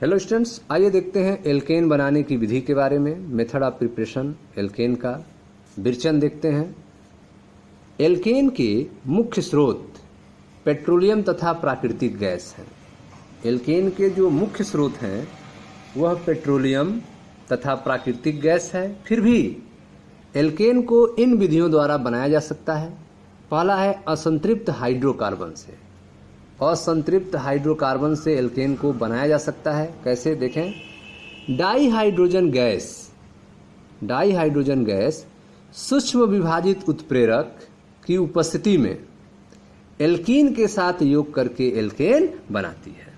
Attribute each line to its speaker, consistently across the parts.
Speaker 1: Hello students, आइए देखते हैं एल्केन बनाने की विधि के बारे में। मेथड ऑफ प्रिपरेशन एल्केन का विरचन देखते हैं। एल्केन के मुख्य स्रोत पेट्रोलियम तथा प्राकृतिक गैस हैं। एल्केन के जो मुख्य स्रोत हैं वह पेट्रोलियम तथा प्राकृतिक गैस है। फिर भी एल्केन को इन विधियों द्वारा बनाया जा सकता है। पहला है असंतृप्त हाइड्रोकार्बन से। असंतृप्त हाइड्रोकार्बन से एल्केन को बनाया जा सकता है। कैसे देखें, डाईहाइड्रोजन गैस सूक्ष्म विभाजित उत्प्रेरक की उपस्थिति में एल्कीन के साथ योग करके एल्केन बनाती है।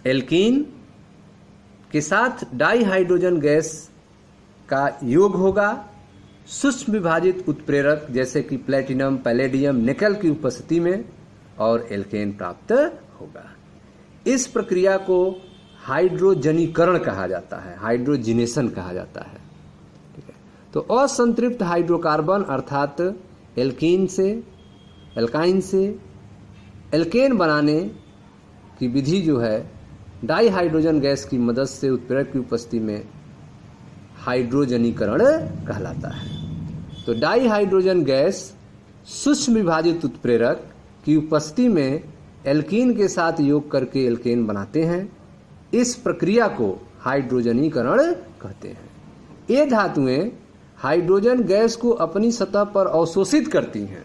Speaker 1: एल्कीन के साथ डाईहाइड्रोजन गैस का योग होगा सूक्ष्म विभाजित उत्प्रेरक जैसे कि प्लेटिनम, पैलेडियम, निकल की उपस्थिति में और एल्केन प्राप्त होगा। इस प्रक्रिया को हाइड्रोजनीकरण कहा जाता है, हाइड्रोजिनेशन कहा जाता है। ठीक है, तो असंतृप्त हाइड्रोकार्बन अर्थात एल्काइन से एल्केन बनाने की विधि जो है डाईहाइड्रोजन गैस की मदद से उत्प्रेरक की उपस्थिति में हाइड्रोजनीकरण कहलाता है। तो डाईहाइड्रोजन गैस सूक्ष्म विभाजित उत्प्रेरक की उपस्थिति में एल्कीन के साथ योग करके एल्केन बनाते हैं। इस प्रक्रिया को हाइड्रोजनीकरण कहते हैं। ये धातुएं हाइड्रोजन गैस को अपनी सतह पर अवशोषित करती हैं।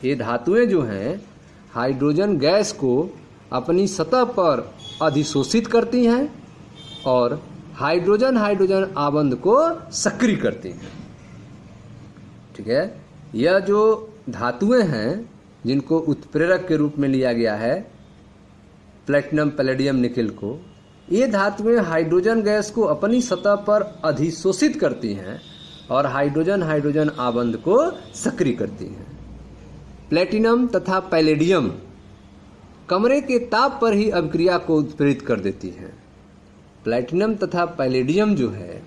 Speaker 1: ये धातुएं जो हैं हाइड्रोजन गैस को अपनी सतह पर अधिशोषित करती हैं और हाइड्रोजन आबंध को सक्रिय करती हैं। ठीक है, यह जो धातुएं हैं जिनको उत्प्रेरक के रूप में लिया गया है, प्लेटिनम, पैलेडियम, निकल को, ये धातुएं हाइड्रोजन गैस को अपनी सतह पर अधिशोषित करती हैं और हाइड्रोजन आबंध को सक्रिय करती हैं। प्लेटिनम तथा पैलेडियम कमरे के ताप पर ही अभिक्रिया को उत्प्रेरित कर देती हैं। प्लेटिनम तथा पैलेडियम जो है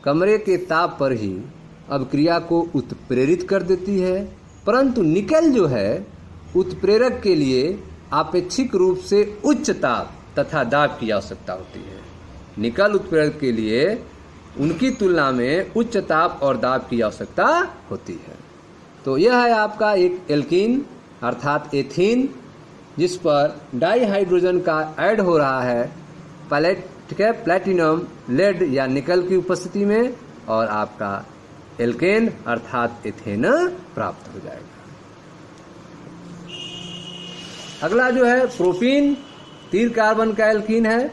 Speaker 1: कमरे के ताप पर ही अभिक्रिया को उत्प्रेरित कर देती है, परंतु निकल जो है उत्प्रेरक के लिए आपेक्षिक रूप से उच्च ताप तथा दाब की आवश्यकता होती है। निकल उत्प्रेरक के लिए उनकी तुलना में उच्च ताप और दाब की आवश्यकता होती है। तो यह है आपका एक एल्कीन अर्थात एथीन, जिस पर डाईहाइड्रोजन का ऐड हो रहा है प्लेटिनम, लेड या निकल की उपस्थिति में, और आपका एल्केन अर्थात एथेन प्राप्त हो जाएगा। अगला जो है प्रोपीन, 3 कार्बन का एल्कीन है।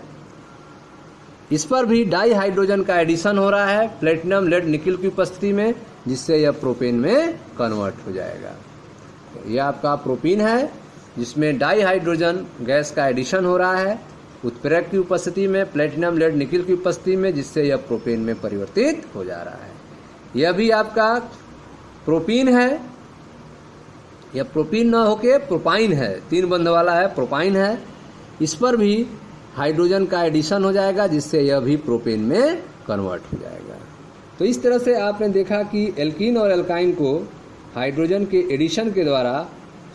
Speaker 1: इस पर भी डाईहाइड्रोजन का एडिशन हो रहा है प्लेटिनम, लेड, निकल की उपस्थिति में, जिससे यह प्रोपेन में कन्वर्ट हो जाएगा। यह आपका प्रोपीन है जिसमें डाईहाइड्रोजन गैस का एडिशन हो रहा है उत्प्रेरक की उपस्थिति में, प्लेटिनम, लेड, निकल की उपस्थिति में, जिससे यह प्रोपेन में परिवर्तित हो जा रहा है। यह भी आपका प्रोपीन है। यह प्रोपीन न होके प्रोपाइन है, 3 बंध वाला है, प्रोपाइन है। इस पर भी हाइड्रोजन का एडिशन हो जाएगा जिससे यह भी प्रोपेन में कन्वर्ट हो जाएगा। तो इस तरह से आपने देखा कि एल्कीन और एल्काइन को हाइड्रोजन के एडिशन के द्वारा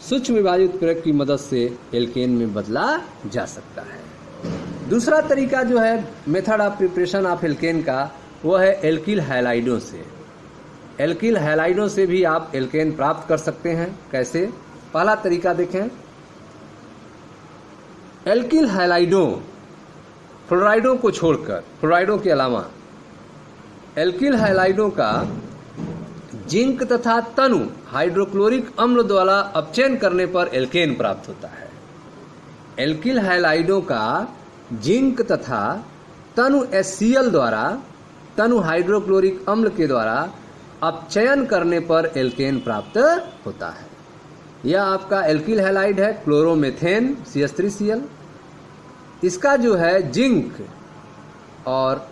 Speaker 1: सूक्ष्म विभाजित उत्प्रेरक की मदद से एल्केन में बदला जा सकता है। दूसरा तरीका जो है method of preparation of alkene का, वो है एल्किल हैलाइडों से। एल्किल हैलाइडों से भी आप एल्केन प्राप्त कर सकते हैं। कैसे? पहला तरीका देखें। एल्किल हैलाइडों फ्लोराइडों को छोड़कर, फ्लोराइडों के अलावा एल्किल हैलाइडों का जिंक तथा तनु हाइड्रोक्लोरिक अम्ल द्वारा अपचयन करने पर एल्केन प्राप्त होता है। एल्किल हैलाइडों का जिंक तथा तनु HCl द्वारा, तनु हाइड्रोक्लोरिक अम्ल के द्वारा अपचयन करने पर एल्केन प्राप्त होता है। यह आपका एल्किल हैलाइड है, क्लोरोमेथेन CH3Cl। इसका जो है जिंक और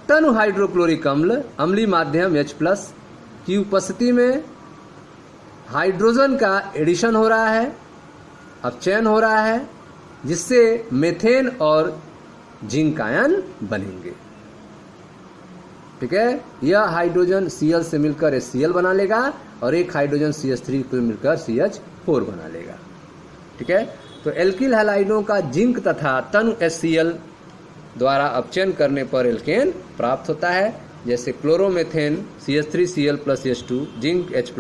Speaker 1: तनु हाइड्रोक्लोरिक अम्ल, अम्लीय माध्यम H+ की उपस्थिति में हाइड्रोजन का एडिशन हो रहा है, अपचयन हो रहा है, जिससे मेथेन और जिंक आयन बनेंगे। ठीक है, यह हाइड्रोजन Cl से मिलकर HCl बना लेगा और एक हाइड्रोजन CH3 को मिलकर CH4 बना लेगा। ठीक है, तो एल्किल हैलाइडों का जिंक तथा तनु HCl द्वारा अपचयन करने पर एल्केन प्राप्त होता है। जैसे chloromethane CH3Cl + H2 zinc H+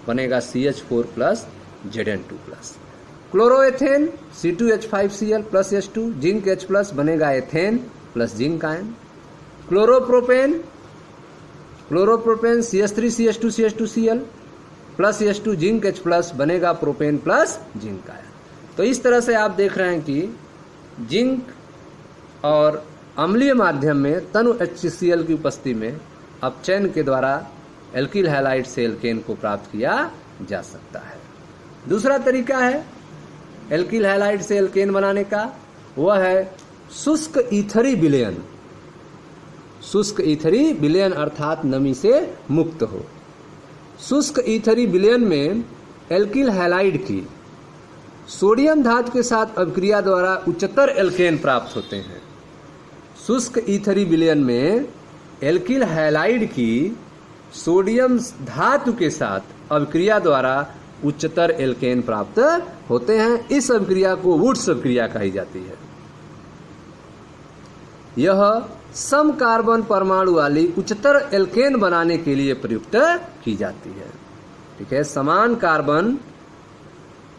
Speaker 1: बनेगा CH4 + Zn2+। Chloroethane C2H5Cl + H2 zinc H+ बनेगा ethane plus zinc ion. Chloropropane CH3CH2CH2Cl + H2 zinc H+ बनेगा प्रोपेन प्लस जिंक आयन। तो इस तरह से आप देख रहे हैं कि जिंक और अम्लीय माध्यम में तनु HCl की उपस्थिति में अपचयन के द्वारा एल्किल हैलाइड से एल्केन को प्राप्त किया जा सकता है। दूसरा तरीका है एल्किल हैलाइड से एल्केन बनाने का, वह है शुष्क ईथरी विलयन। शुष्क ईथरी विलयन अर्थात नमी से मुक्त हो। शुष्क ईथरी विलयन में एल्किल हैलाइड की सोडियम धातु के साथ अभिक्रिया द्वारा उच्चतर एल्केन प्राप्त होते हैं। शुष्क ईथरी विलयन में एल्किल हैलाइड की सोडियम धातु के साथ अभिक्रिया द्वारा उच्चतर एल्केन प्राप्त होते हैं। इस अभिक्रिया को वुड्स अभिक्रिया कही जाती है। यह सम कार्बन परमाणु वाली उच्चतर एल्केन बनाने के लिए प्रयुक्त की जाती है। ठीक है, समान कार्बन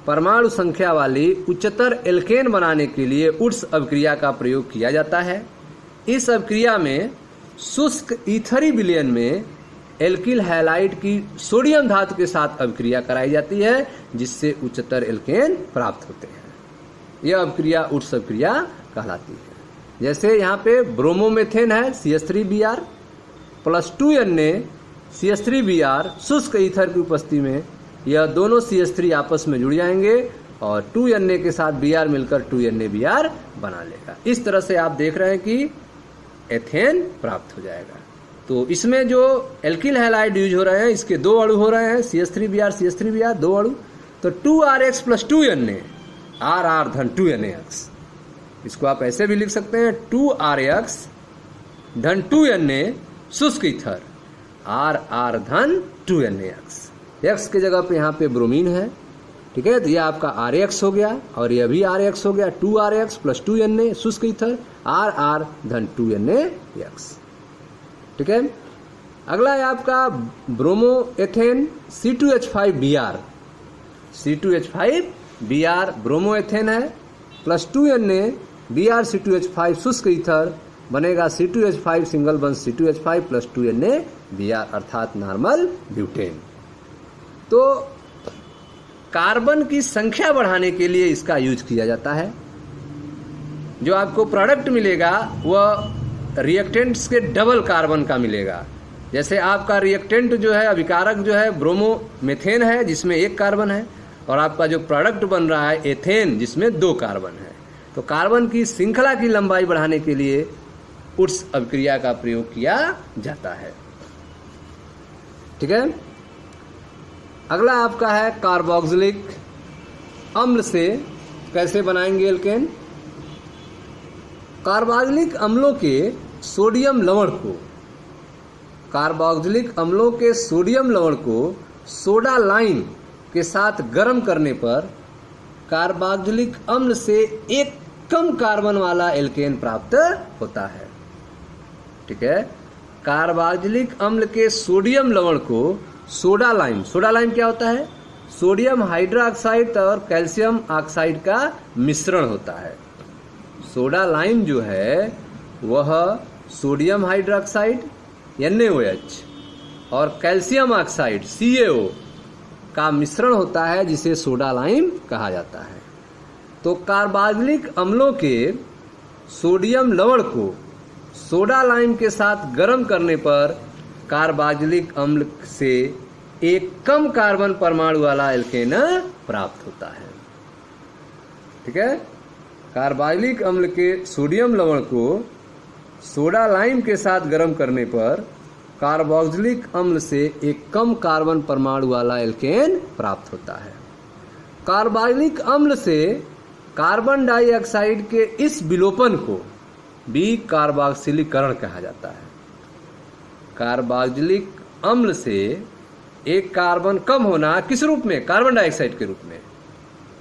Speaker 1: परमाणु संख्या वाली उच्चतर एल्केन बनाने के लिए वुड्स अभिक्रिया का प्रयोग किया जाता है। इस अभिक्रिया में शुष्क ईथरी विलयन में एल्किल हैलाइड की सोडियम धातु के साथ अभिक्रिया कराई जाती है, जिससे उच्चतर एल्केन प्राप्त होते हैं। यह अभिक्रिया वुड्स अभिक्रिया कहलाती है। जैसे यहाँ पे ब्रोमोमेथेन है CH3Br + 2Na CH3Br शुष्क ईथर की उपस्थिति में यह दोनों CH3 आपस में जुड़ जाएंगे और 2Na के साथ Br मिलकर 2NaBr बना लेगा। इस तरह से आप देख रहे हैं कि एथेन प्राप्त हो जाएगा। तो इसमें जो एल्किल हैलाइड यूज हो रहे हैं, इसके दो अणु हो रहे हैं CH3Br दो अणु, तो 2RX + 2Na RR धन 2NaX। इसको आप ऐसे भी लिख सकते हैं 2RX धन 2Na शुष्क ईथर RR धन 2NaX। X के जगह पे यहाँ पे ब्रोमीन है। ठीक है, तो ये आपका RX हो गया और ये भी RX हो गया 2RX + 2Na शुष्क ईथर RR धन 2NaX। ठीक है, अगला है आपका ब्रोमोएथेन C2H5Br ब्रोमोएथेन है + 2Na Br C2H5 शुष्क ईथर बनेगा C2H5 सिंगल बंध C2H5 + 2Na Br अर्थात नॉर्मल ब्यूटेन। तो कार्बन की संख्या बढ़ाने के लिए इसका यूज किया जाता है। जो आपको प्रोडक्ट मिलेगा वह रिएक्टेंट्स के डबल कार्बन का मिलेगा। जैसे आपका रिएक्टेंट जो है, अभिकारक जो है ब्रोमोमेथेन है जिसमें 1 कार्बन है, और आपका जो प्रोडक्ट बन रहा है एथेन जिसमें 2 कार्बन है। तो कार्बन की श्रृंखला की लंबाई बढ़ाने के लिए वुड्स अभिक्रिया का प्रयोग किया जाता है। ठीक है, अगला आपका है कार्बोक्सिलिक अम्ल से कैसे बनाएंगे एल्केन। कार्बोक्सिलिक अम्लों के सोडियम लवण को सोडा लाइम के साथ गर्म करने पर कार्बोक्सिलिक अम्ल से एक कम कार्बन वाला एल्केन प्राप्त होता है। ठीक है, कार्बोक्सिलिक अम्ल के सोडियम लवण को सोडा लाइम क्या होता है? सोडियम हाइड्रोक्साइड और कैल्शियम ऑक्साइड का मिश्रण होता है। सोडा लाइम जो है वह सोडियम हाइड्रोक्साइड NaOH और कैल्शियम ऑक्साइड CaO का मिश्रण होता है, जिसे सोडा लाइम कहा जाता है। तो कार्बोक्सिलिक अम्लों के सोडियम लवण को सोडा लाइम के साथ गर्म करने पर कार्बोक्सिलिक अम्ल से एक कम कार्बन परमाणु वाला एल्केन प्राप्त होता है। ठीक है, कार्बोक्सिलिक अम्ल के सोडियम लवण को सोडा लाइम के साथ गर्म करने पर कार्बोक्सिलिक अम्ल से एक कम कार्बन परमाणु वाला एल्केन प्राप्त होता है। कार्बोक्सिलिक अम्ल से कार्बन डाइऑक्साइड के इस विलोपन को कार्बोक्सिलीकरण कहा जाता है। कार्बोक्सिलिक अम्ल से एक कार्बन कम होना किस रूप में? कार्बन डाइऑक्साइड के रूप में।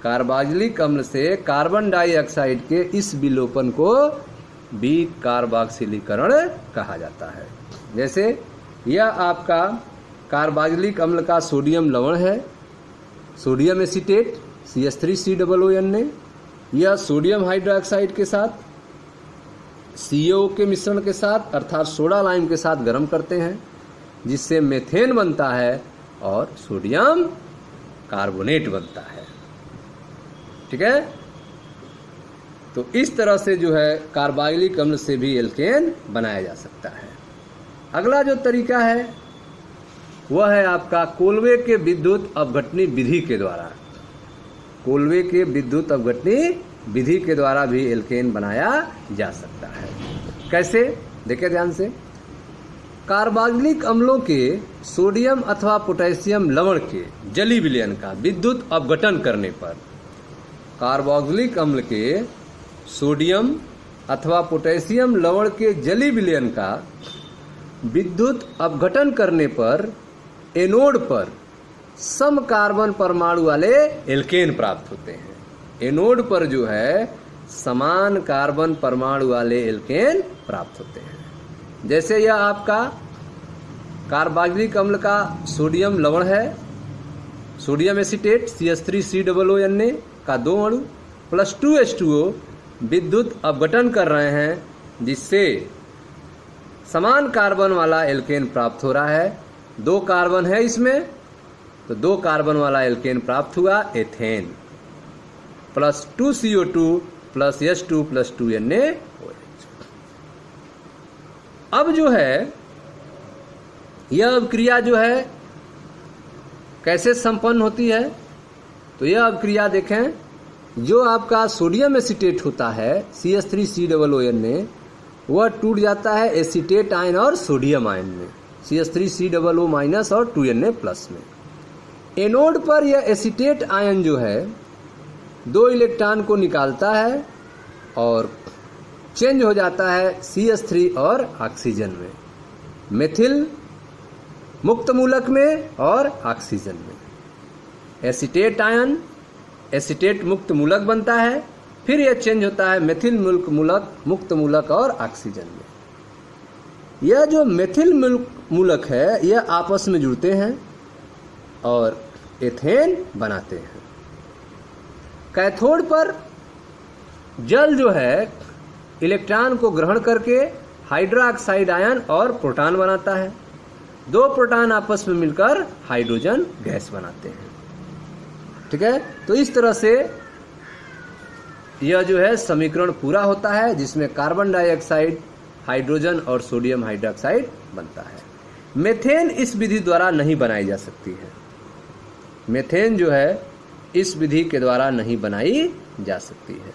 Speaker 1: कार्बोक्सिलिक अम्ल से कार्बन डाइऑक्साइड के इस विलोपन को विकार्बोक्सिलीकरण कहा जाता है। जैसे यह आपका कार्बोक्सिलिक अम्ल का सोडियम लवण है, सोडियम एसीटेट CH3COON। यह सोडियम हाइड्रोक्साइड के साथ CO के मिश्रण के साथ अर्थात सोडा लाइम के साथ गर्म करते हैं, जिससे मेथेन बनता है और सोडियम कार्बोनेट बनता है। ठीक है, तो इस तरह से जो है कार्बोक्सिलिक अम्ल से भी एल्केन बनाया जा सकता है। अगला जो तरीका है वह है आपका कोल्वे के विद्युत अपघटनी विधि के द्वारा। कोल्वे के विद्युत अपघटनी विधि के द्वारा भी एल्केन बनाया जा सकता है। कैसे, देखिए ध्यान से। कार्बोक्सिलिक अम्लों के सोडियम अथवा पोटेशियम लवण के जलीय विलयन का विद्युत अपघटन करने पर, कार्बोक्सिलिक अम्ल के सोडियम अथवा पोटेशियम लवण के जलीय विलयन का विद्युत अपघटन करने पर एनोड पर सम कार्बन परमाणु वाले एल्केन प्राप्त होते हैं। एनोड पर जो है समान कार्बन परमाणु वाले एल्केन प्राप्त होते हैं। जैसे यह आपका कार्बोक्सिलिक अम्ल का सोडियम लवण है, सोडियम एसीटेट CH3COON का 2 अणु प्लस 2H2O विद्युत अपघटन कर रहे हैं, जिससे समान कार्बन वाला एल्केन प्राप्त हो रहा है। 2 कार्बन है इसमें, तो 2 कार्बन वाला एल्केन प्राप्त हुआ ethane plus 2CO2 plus H2 plus 2NaOH। अब जो है यह अभिक्रिया जो है कैसे संपन्न होती है, तो यह अभिक्रिया देखें, जो आपका सोडियम एसीटेट होता है CH3COON वह टूट जाता है एसीटेट आयन और सोडियम आयन में, CH3COO माइनस और 2Na प्लस में। एनोड पर यह एसीटेट आयन जो है 2 इलेक्ट्रॉन को निकालता है और चेंज हो जाता है CH3 और ऑक्सीजन में, मेथिल मुक्त मूलक में और ऑक्सीजन में। एसीटेट आयन एसीटेट मुक्त मूलक बनता है, फिर यह चेंज होता है मेथिल मुक्त मूलक और ऑक्सीजन में। यह जो मेथिल मूलक है यह आपस में जुड़ते हैं और एथेन बनाते हैं। कैथोड पर जल जो है इलेक्ट्रॉन को ग्रहण करके हाइड्रोक्साइड आयन और प्रोटॉन बनाता है। 2 प्रोटॉन आपस में मिलकर हाइड्रोजन गैस बनाते हैं। ठीक है, तो इस तरह से यह जो है समीकरण पूरा होता है, जिसमें कार्बन डाइऑक्साइड, हाइड्रोजन और सोडियम हाइड्रोक्साइड बनता है। मेथेन इस विधि द्वारा नहीं बनाई जा सकती है। मेथेन जो है इस विधि के द्वारा नहीं बनाई जा सकती है।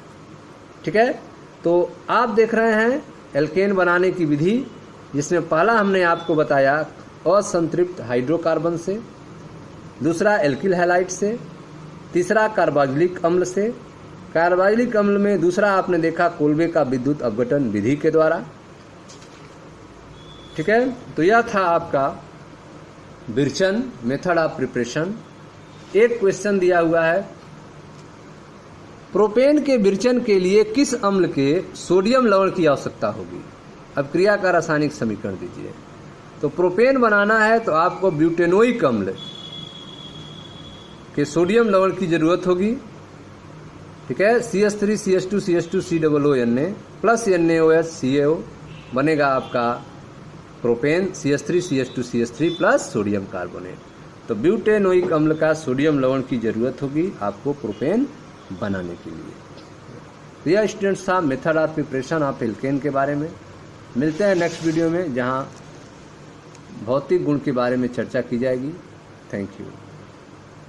Speaker 1: ठीक है, तो आप देख रहे हैं एल्केन बनाने की विधि, जिसमें पहला हमने आपको बताया असंतृप्त हाइड्रोकार्बन से, दूसरा एल्किल हैलाइड से, तीसरा कार्बोक्सिलिक अम्ल से। कार्बोक्सिलिक अम्ल में दूसरा आपने देखा कोल्वे का विद्युत अपघटन विधि के द्वारा। ठीक है, तो यह था आपका विरचन मेथड ऑफ प्रिपरेशन। एक क्वेश्चन दिया हुआ है, प्रोपेन के विरचन के लिए किस अम्ल के सोडियम लवण की आवश्यकता होगी? अब क्रिया का रासायनिक समीकरण दीजिए। तो प्रोपेन बनाना है तो आपको ब्यूटेनोइक अम्ल के सोडियम लवण की जरूरत होगी। ठीक है, CH3CH2CH2COON प्लस NaOH CaO बनेगा आपका propane CH3CH2CH3 plus sodium carbonate. तो ब्यूटेनोइक अम्ल का सोडियम लवण की जरूरत होगी आपको प्रोपेन बनाने के लिए। तो यह स्टूडेंट्स था method of preparation of alkene के बारे में। मिलते हैं नेक्स्ट वीडियो में, जहां भौतिक गुण के बारे में चर्चा की जाएगी। Thank you.